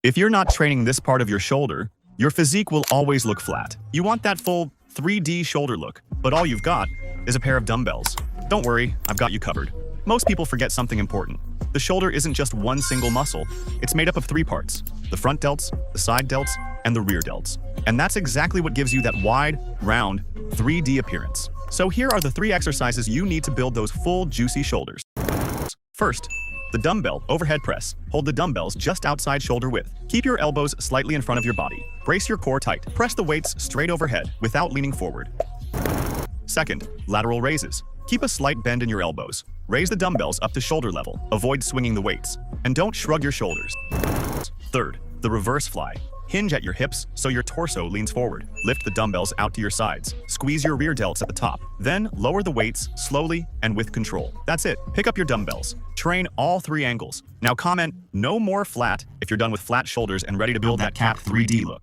If you're not training this part of your shoulder, your physique will always look flat. You want that full 3D shoulder look, but all you've got is a pair of dumbbells. Don't worry, I've got you covered. Most people forget something important. The shoulder isn't just one single muscle. It's made up of 3 parts: the front delts, the side delts, and the rear delts. And that's exactly what gives you that wide, round, 3D appearance. So here are the 3 exercises you need to build those full, juicy shoulders. First, the dumbbell overhead press. Hold the dumbbells just outside shoulder width. Keep your elbows slightly in front of your body. Brace your core tight. Press the weights straight overhead without leaning forward. Second, lateral raises. Keep a slight bend in your elbows. Raise the dumbbells up to shoulder level. Avoid swinging the weights. And don't shrug your shoulders. Third, the reverse fly. Hinge at your hips so your torso leans forward. Lift the dumbbells out to your sides. Squeeze your rear delts at the top. Then lower the weights slowly and with control. That's it. Pick up your dumbbells. Train all 3 angles. Now comment, no more flat if you're done with flat shoulders and ready to build that cap 3D look.